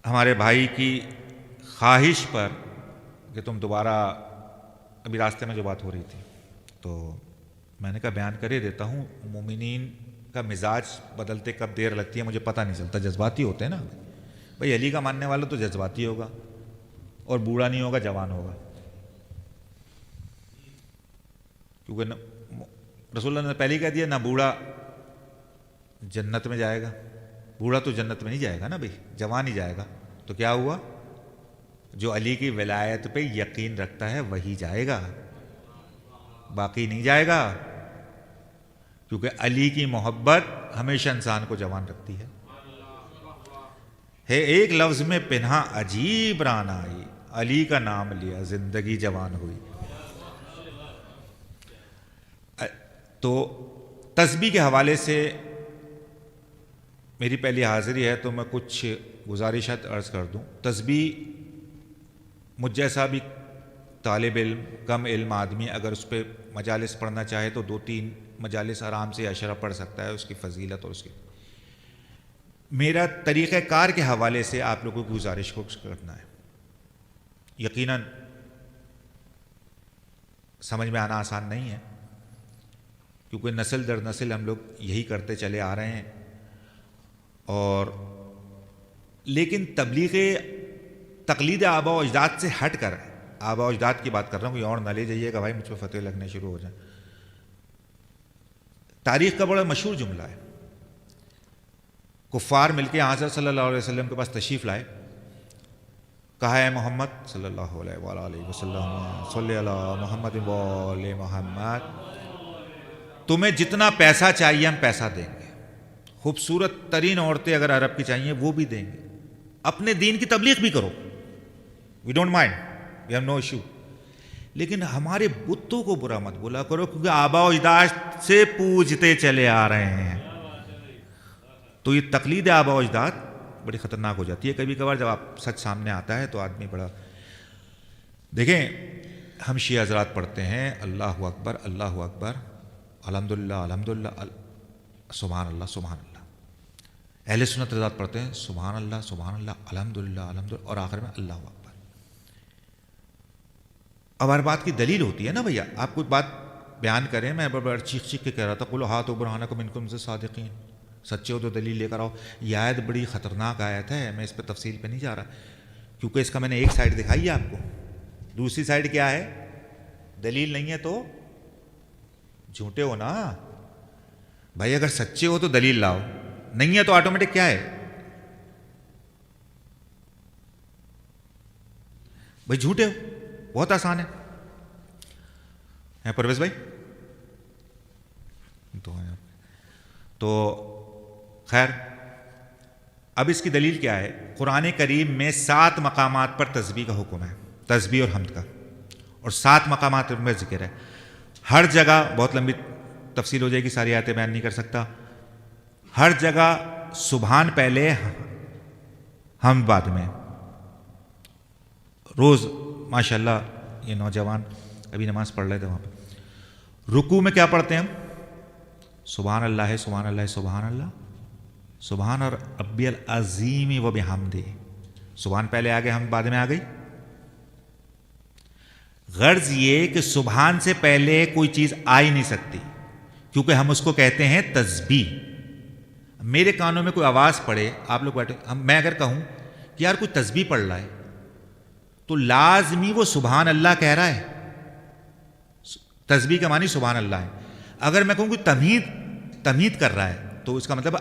ہمارے بھائی کی خواہش پر کہ تم دوبارہ، ابھی راستے میں جو بات ہو رہی تھی تو میں نے کہا بیان کر ہی دیتا ہوں، مومنین کا مزاج بدلتے کب دیر لگتی ہے مجھے پتہ نہیں چلتا، جذباتی ہوتے ہیں نا بھائی. علی کا ماننے والا تو جذباتی ہوگا اور بوڑھا نہیں ہوگا، جوان ہوگا، کیونکہ رسول اللہ نے پہلے ہی کہہ دیا نہ بوڑھا جنت میں جائے گا. بوڑھا تو جنت میں نہیں جائے گا نا بھائی، جوان ہی جائے گا. تو کیا ہوا؟ جو علی کی ولایت پہ یقین رکھتا ہے وہی جائے گا، باقی نہیں جائے گا، کیونکہ علی کی محبت ہمیشہ انسان کو جوان رکھتی ہے. ایک لفظ میں پنہا عجیب ران آئی، علی کا نام لیا زندگی جوان ہوئی. تو تسبیح کے حوالے سے میری پہلی حاضری ہے تو میں کچھ گزارشات عرض کر دوں. تسبیح مجھ جیسا بھی طالب علم، کم علم آدمی اگر اس پہ مجالس پڑھنا چاہے تو 2-3 مجالس آرام سے اشرا پڑھ سکتا ہے، اس کی فضیلت اور اس کی. میرا طریقہ کار کے حوالے سے آپ لوگوں کی گزارش کو کرنا ہے. یقیناً سمجھ میں آنا آسان نہیں ہے، کیونکہ نسل در نسل ہم لوگ یہی کرتے چلے آ رہے ہیں. اور لیکن تبلیغ تقلید آبا و اجداد سے ہٹ کر، آبا و اجداد کی بات کر رہا ہوں، کوئی اور نہ لے جائیے گا بھائی مجھ پہ فتوے لگنے شروع ہو جائیں. تاریخ کا بڑا مشہور جملہ ہے. کفار مل کے حضرت صلی اللہ علیہ وسلم کے پاس تشریف لائے، کہا ہے محمد صلی اللہ علیہ وسلم صلی اللہ محمد وآل محمد، تمہیں جتنا پیسہ چاہیے ہم پیسہ دیں گے، خوبصورت ترین عورتیں اگر عرب کی چاہیے وہ بھی دیں گے، اپنے دین کی تبلیغ بھی کرو، we don't mind, we have no issue, لیکن ہمارے بتوں کو برا مت بولا کرو کیونکہ آبا و اجداد سے پوجتے چلے آ رہے ہیں. تو یہ تقلید آبا و اجداد بڑی خطرناک ہو جاتی ہے. کبھی کبھار جب آپ سچ سامنے آتا ہے تو آدمی بڑا، دیکھیں ہم شیعہ حضرات پڑھتے ہیں اللہ اکبر اللہ اکبر الحمدللہ الحمدللہ سبحان اللہ سبحان اللہ. اہل سنت حضرات پڑھتے ہیں سبحان اللہ الحمدللہ الحمدللہ اور آخر میں اللہ اکبر. اب ہر بات کی دلیل ہوتی ہے نا بھیا، آپ کوئی بات بیان کریں، میں بڑا چیخ چیخ کے کہہ رہا تھا قُلْ هَاتُوا بُرْهَانَكُمْ إِن كُنتُمْ صَادِقِينَ، سچے ہو تو دلیل لے کر آؤ. یہ آیت بڑی خطرناک آیت ہے، میں اس پہ تفصیل پہ نہیں جا رہا کیونکہ اس کا میں نے ایک سائڈ دکھائی ہے آپ کو، دوسری سائڈ کیا ہے؟ دلیل نہیں ہے تو جھوٹے ہو نا بھائی. اگر سچے ہو تو دلیل لاؤ، نہیں ہے تو آٹومیٹک کیا ہے بھائی؟ جھوٹے ہو. بہت آسان ہے پرویز بھائی. تو خیر اب اس کی دلیل کیا ہے؟ قرآن کریم میں 7 مقامات پر تسبیح کا حکم ہے، تسبیح اور حمد کا، اور 7 مقامات میں ذکر ہے. ہر جگہ، بہت لمبی تفصیل ہو جائے گی، ساری آیتیں بیان نہیں کر سکتا، ہر جگہ سبحان پہلے حمد بعد میں. روز ماشاءاللہ یہ نوجوان ابھی نماز پڑھ رہے تھے، وہاں پہ رکوع میں کیا پڑھتے ہیں ہم؟ سبحان اللہ ہے سبحان اللہ سبحان اللہ سبحان ربی العظیم و بحمدہ. سبحان پہلے آگے، ہم بعد میں آ گئی. غرض یہ کہ سبحان سے پہلے کوئی چیز آ ہی نہیں سکتی کیونکہ ہم اس کو کہتے ہیں تسبیح. میرے کانوں میں کوئی آواز پڑے، آپ لوگ بیٹھے، میں اگر کہوں کہ یار کوئی تسبیح پڑھ رہا ہے تو لازمی وہ سبحان اللہ کہہ رہا ہے. تسبیح کا معنی سبحان اللہ ہے. اگر میں کہوں کہ تمہید کر رہا ہے تو اس کا مطلب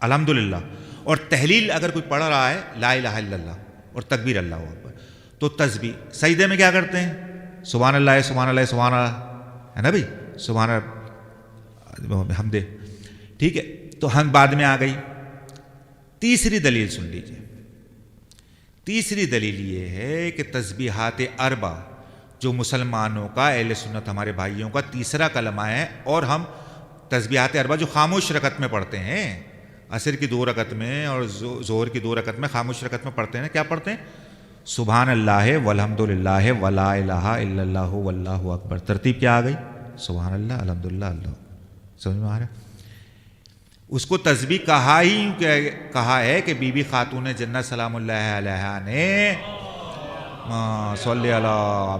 الحمدللہ. اور تحلیل اگر کوئی پڑھ رہا ہے لا الہ الا اللہ اور تکبیر اللہ اکبر، تو تسبیح. سجدے میں کیا کرتے ہیں؟ سبحان اللہ سبحان اللہ سبحان اللہ ہے نا بھائی، سبحان حمدے. ٹھیک ہے، تو ہم بعد میں آ گئی. تیسری دلیل سن لیجیے. تیسری دلیل یہ ہے کہ تسبیحات اربع جو مسلمانوں کا، اہل سنت ہمارے بھائیوں کا تیسرا کلمہ ہے، اور ہم تسبیحات اربع جو خاموش رکعت میں پڑھتے ہیں، عصر کی 2 رکعت میں اور ظہر کی 2 رکعت میں خاموش رکعت میں پڑھتے ہیں، کیا پڑھتے ہیں؟ سبحان اللہ والحمدللہ ولا الہ الا اللہ واللہ اکبر. ترتیب کیا آ گئی؟ سبحان اللہ الحمدللہ اللہ. سمجھ میں آ رہا ہے؟ اس کو تسبیح کہا ہے کہ بی بی خاتون جنت سلام اللہ علیہا نے صلی علی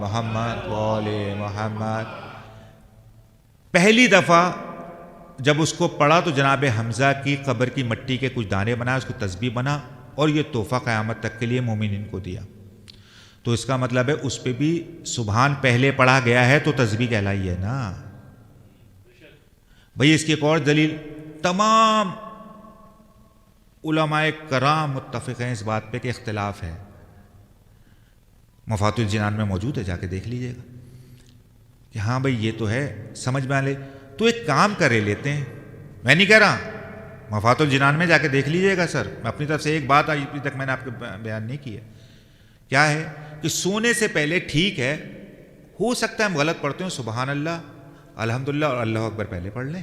محمد وعلی محمد پہلی دفعہ جب اس کو پڑھا تو جناب حمزہ کی قبر کی مٹی کے کچھ دانے بنا، اس کو تسبیح بنا اور یہ تحفہ قیامت تک کے لیے مومنین کو دیا. تو اس کا مطلب ہے اس پہ بھی سبحان پہلے پڑھا گیا ہے تو تسبیح کہلائی ہے نا بھئی. اس کی ایک اور دلیل، تمام علماء کرام متفق ہیں اس بات پہ کہ اختلاف ہے، مفاتیح الجنان میں موجود ہے، جا کے دیکھ لیجئے گا کہ ہاں بھئی یہ تو ہے، سمجھ میں آ لے. تو ایک کام کرے لیتے ہیں، میں نہیں کہہ رہا، مفاتیح الجنان میں جا کے دیکھ لیجئے گا سر. میں اپنی طرف سے ایک بات ابھی تک میں نے آپ کو بیان نہیں کی ہے، کیا ہے کہ سونے سے پہلے ٹھیک ہے، ہو سکتا ہے ہم غلط پڑھتے ہوں، سبحان اللہ الحمدللہ اور اللہ اکبر پہلے پڑھ لیں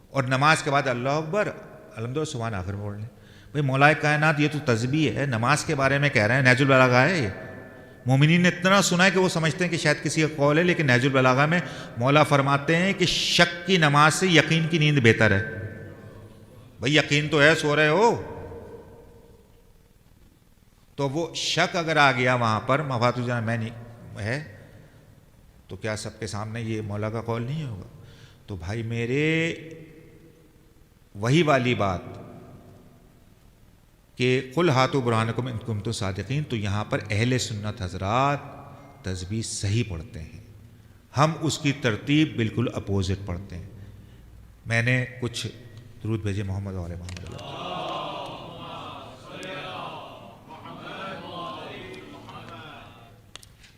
اور نماز کے بعد اللہ اکبر الحمدللہ سبحان آخر میں پڑھ لیں. بھئی مولا کائنات یہ تو تسبیح ہے، نماز کے بارے میں کہہ رہے ہیں، نہج البلاغہ ہے یہ. مومنین نے اتنا سنا ہے کہ وہ سمجھتے ہیں کہ شاید کسی کا قول ہے، لیکن نہج البلاغہ میں مولا فرماتے ہیں کہ شک کی نماز سے یقین کی نیند بہتر ہے. بھئی یقین تو ہے، سو رہے ہو، تو وہ شک اگر آ گیا وہاں پر مفاتیح الجنان میں نہیں ہے تو کیا سب کے سامنے یہ مولا کا قول نہیں ہوگا؟ تو بھائی میرے وہی والی بات کہ قل ہاتوا برہانکم ان کنتم صادقین، تو یہاں پر اہل سنت حضرات تسبیح صحیح پڑھتے ہیں، ہم اس کی ترتیب بالکل اپوزٹ پڑھتے ہیں. میں نے کچھ درود بھیجے محمد علیہ محمد اللہ.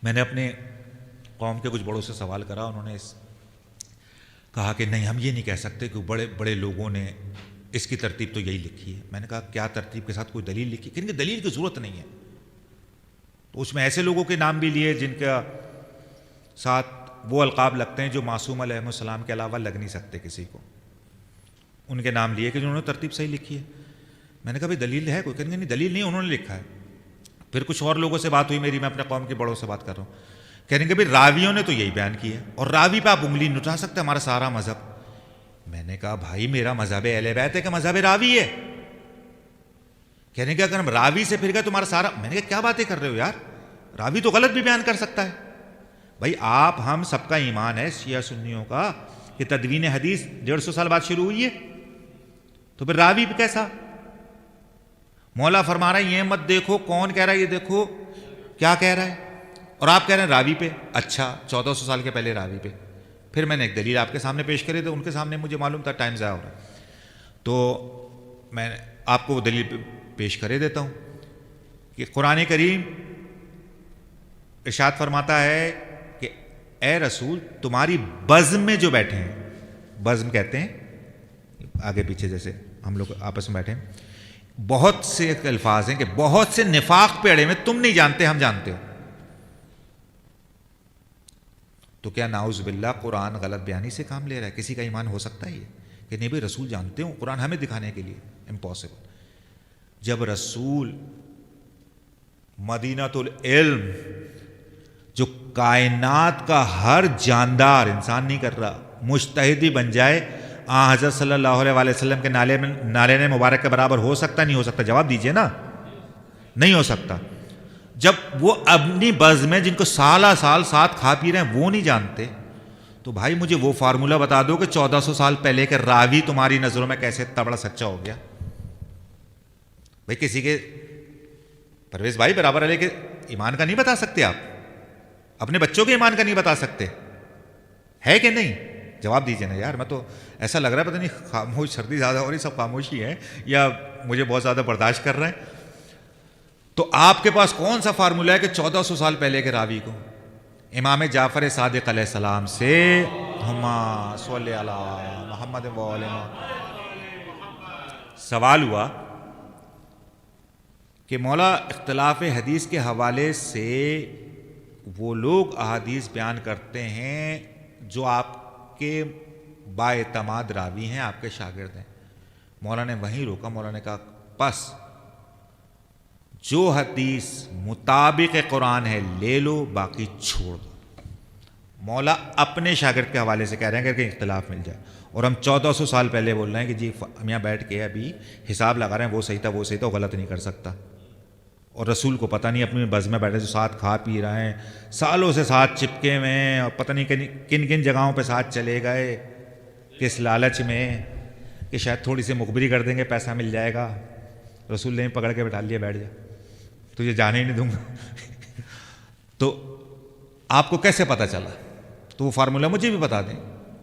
میں نے اپنے قوم کے کچھ بڑوں سے سوال کرا، انہوں نے کہا کہ نہیں ہم یہ نہیں کہہ سکتے کہ بڑے بڑے لوگوں نے اس کی ترتیب تو یہی لکھی ہے. میں نے کہا کیا ترتیب کے ساتھ کوئی دلیل لکھی؟ کہ دلیل کی ضرورت نہیں ہے. تو اس میں ایسے لوگوں کے نام بھی لیے جن کا ساتھ وہ القاب لگتے ہیں جو معصوم علیہ السلام کے علاوہ لگ نہیں سکتے کسی کو، ان کے نام لیے کہ جنہوں نے ترتیب صحیح لکھی ہے. میں نے کہا بھائی دلیل ہے کوئی؟ کہیں گے نہیں دلیل نہیں، انہوں نے لکھا ہے. پھر کچھ اور لوگوں سے بات ہوئی میری، میں اپنے قوم کے بڑوں سے بات کر رہا ہوں، کہنے کہ بھائی راویوں نے تو یہی بیان کیا ہے اور راوی پہ آپ انگلی نہیں اٹھا سکتے، ہمارا سارا مذہب. میں نے کہا بھائی میرا مذہب اہل بیت ہے کہ مذہب راوی ہے؟ کہنے کہ اگر ہم راوی سے پھر گئے تمہارا سارا. میں نے کہا کیا باتیں کر رہے ہو یار، راوی تو غلط بھی بیان کر سکتا ہے. بھائی آپ ہم سب کا ایمان ہے شیعہ سنیوں کا کہ تدوین حدیث 150 سال بعد شروع ہوئی ہے، تو پھر راوی بھی کیسا؟ مولا فرما رہا ہے یہ مت دیکھو کون کہہ رہا ہے، یہ دیکھو کیا کہہ رہا ہے، اور آپ کہہ رہے ہیں راوی پہ. اچھا 1400 سال کے پہلے راوی پہ. پھر میں نے ایک دلیل آپ کے سامنے پیش کری تو ان کے سامنے مجھے معلوم تھا ٹائم ضائع ہو رہا ہے، تو میں آپ کو وہ دلیل پیش کرے دیتا ہوں کہ قرآن کریم ارشاد فرماتا ہے کہ اے رسول تمہاری بزم میں جو بیٹھے ہیں، بزم کہتے ہیں آگے پیچھے جیسے ہم لوگ آپس میں بیٹھے ہیں، بہت سے الفاظ ہیں کہ بہت سے نفاق پہ اڑے میں، تم نہیں جانتے ہم جانتے ہو. تو کیا نعوذ باللہ قرآن غلط بیانی سے کام لے رہا ہے؟ کسی کا ایمان ہو سکتا ہے یہ کہ نہیں بھائی رسول جانتے ہوں، قرآن ہمیں دکھانے کے لیے؟ امپاسبل. جب رسول مدینۃ العلم جو کائنات کا ہر جاندار انسان نہیں کر رہا مجتہدی بن جائے، حضرت صلی اللہ علیہ وسلم کے نالے مبارک کے برابر ہو سکتا نہیں ہو سکتا؟ جواب دیجئے نا. نہیں ہو سکتا. جب وہ اپنی بز میں جن کو سالہ سال ساتھ کھا پی رہے ہیں وہ نہیں جانتے، تو بھائی مجھے وہ فارمولہ بتا دو کہ 1400 سال پہلے کے راوی تمہاری نظروں میں کیسے اتنا بڑا سچا ہو گیا؟ بھائی کسی کے پرویز بھائی برابر علیہ کے ایمان کا نہیں بتا سکتے آپ؟ اپنے بچوں کے ایمان کا نہیں بتا سکتے؟ ہے کہ نہیں؟ جواب دیجیے نا یار. میں تو ایسا لگ رہا ہے پتہ نہیں خاموش، سردی زیادہ ہو رہی، سب خاموشی ہے یا مجھے بہت زیادہ برداشت کر رہے ہیں. تو آپ کے پاس کون سا فارمولہ ہے کہ 1400 سال پہلے کے راوی کو امام جعفر صادق علیہ السلام سے ہما صلی علی محمد سوال ہوا کہ مولا اختلاف حدیث کے حوالے سے وہ لوگ احادیث بیان کرتے ہیں جو آپ کے بااعتماد راوی ہیں، آپ کے شاگرد ہیں. مولا نے وہیں روکا. مولا نے کہا پس جو حدیث مطابق قرآن ہے لے لو، باقی چھوڑ دو. مولا اپنے شاگرد کے حوالے سے کہہ رہے ہیں کہ اختلاف مل جائے، اور ہم 1400 سال پہلے بول رہے ہیں کہ جی ہم یہاں بیٹھ کے ابھی حساب لگا رہے ہیں، وہ صحیح تھا وہ صحیح تھا، وہ غلط نہیں کر سکتا. اور رسول کو پتہ نہیں اپنی بز میں بیٹھے جو ساتھ کھا پی رہے ہیں، سالوں سے ساتھ چپکے ہوئے ہیں، اور پتہ نہیں کن کن جگہوں پہ ساتھ چلے گئے، کس لالچ میں کہ شاید تھوڑی سی مخبری کر دیں گے پیسہ مل جائے گا. رسول نے پکڑ کے بٹھا لیا، بیٹھ جا، تجھے جانے ہی نہیں دوں گا. تو آپ کو کیسے پتہ چلا؟ تو وہ فارمولہ مجھے بھی بتا دیں.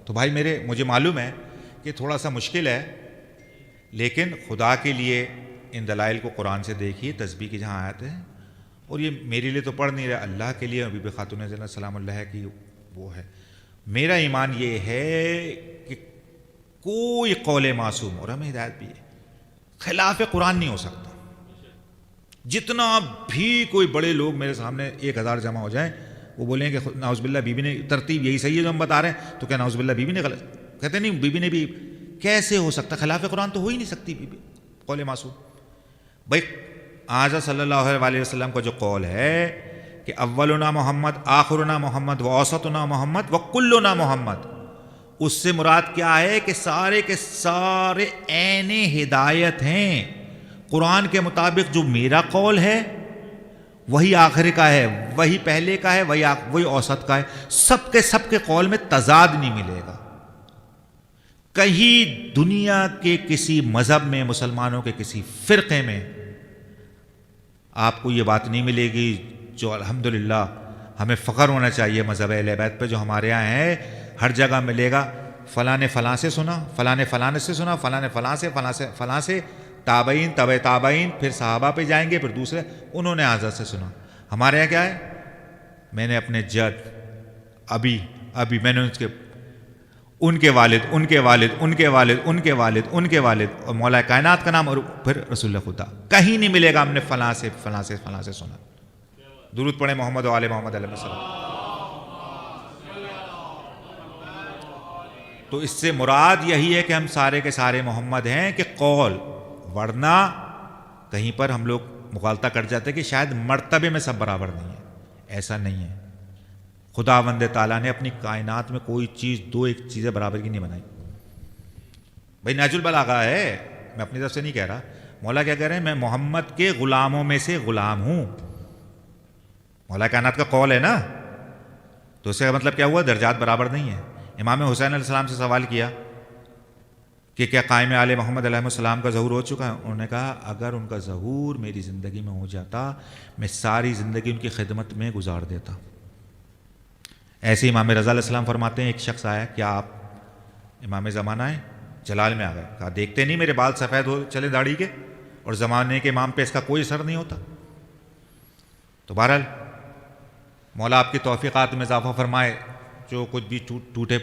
تو بھائی میرے، مجھے معلوم ہے کہ تھوڑا سا مشکل ہے، لیکن خدا کے لیے ان دلائل کو قرآن سے دیکھیے، تسبیح کی جہاں آیت ہے. اور یہ میرے لیے تو پڑھ نہیں رہا، اللہ کے لیے بی بی خاتون زینب سلام اللہ کی وہ ہے. میرا ایمان یہ ہے کہ کوئی قول معصوم، اور ہمیں ہدایت بھی ہے، خلاف قرآن نہیں ہو سکتا. جتنا بھی کوئی بڑے لوگ میرے سامنے 1000 جمع ہو جائیں، وہ بولیں کہ نعوذ باللہ بی بی نے ترتیب یہی صحیح ہے جو ہم بتا رہے ہیں، تو کیا نعوذ باللہ بی بی نے غلط؟ کہتے نہیں، بی بی نے بھی کیسے ہو سکتا؟ خلاف قرآن تو ہو ہی نہیں سکتی بی بی قول معصوم. بھائی آج صلی اللہ علیہ وسلم کا جو قول ہے کہ اولنا محمد، آخرنا محمد، و اوسطنا محمد، و کلنا محمد، اس سے مراد کیا ہے کہ سارے کے سارے عین ہدایت ہیں. قرآن کے مطابق جو میرا قول ہے وہی آخر کا ہے، وہی پہلے کا ہے، وہی اوسط کا ہے. سب کے قول میں تضاد نہیں ملے گا. کہیں دنیا کے کسی مذہب میں، مسلمانوں کے کسی فرقے میں آپ کو یہ بات نہیں ملے گی جو الحمدللہ ہمیں فخر ہونا چاہیے مذہب اہل بیت پہ جو ہمارے یہاں ہے. ہر جگہ ملے گا فلاں نے فلاں سے سنا، فلاں نے فلاں سے سنا، فلاں نے فلاں سے تابعین، تابعین، پھر صحابہ پہ جائیں گے، پھر دوسرے انہوں نے حضرت سے سنا. ہمارے یہاں کیا ہے؟ میں نے اپنے جد ابھی میں نے ان کے والد اور مولا کائنات کا نام، اور پھر رسول خدا. کہیں نہیں ملے گا ہم نے فلاں سے سنا. درود پڑھیں محمد و آل محمد علیہ السلام. تو اس سے مراد یہی ہے کہ ہم سارے کے سارے محمد ہیں کہ قول، ورنہ کہیں پر ہم لوگ مغالطہ کر جاتے کہ شاید مرتبے میں سب برابر نہیں ہے. ایسا نہیں ہے. خداوند تعالیٰ نے اپنی کائنات میں کوئی چیز ایک چیزیں برابر کی نہیں بنائی. بھائی ناج البلاغہ ہے، میں اپنی طرف سے نہیں کہہ رہا. مولا کیا کہہ رہے ہیں؟ میں محمد کے غلاموں میں سے غلام ہوں. مولا کائنات کا قول ہے نا، تو اس کا مطلب کیا ہوا؟ درجات برابر نہیں ہیں. امام حسین علیہ السلام سے سوال کیا کہ کیا قائم آل محمد علیہ السلام کا ظہور ہو چکا ہے؟ انہوں نے کہا اگر ان کا ظہور میری زندگی میں ہو جاتا، میں ساری زندگی ان کی خدمت میں گزار دیتا. ایسے امام رضا علیہ السلام فرماتے ہیں ایک شخص آیا، کیا آپ امام زمانہ ہیں؟ جلال میں آ گئے. کہا دیکھتے نہیں میرے بال سفید ہو چلے داڑھی کے، اور زمانے کے امام پہ اس کا کوئی اثر نہیں ہوتا. تو بہرحال مولا آپ کی توفیقات میں اضافہ فرمائے. جو کچھ بھی ٹوٹے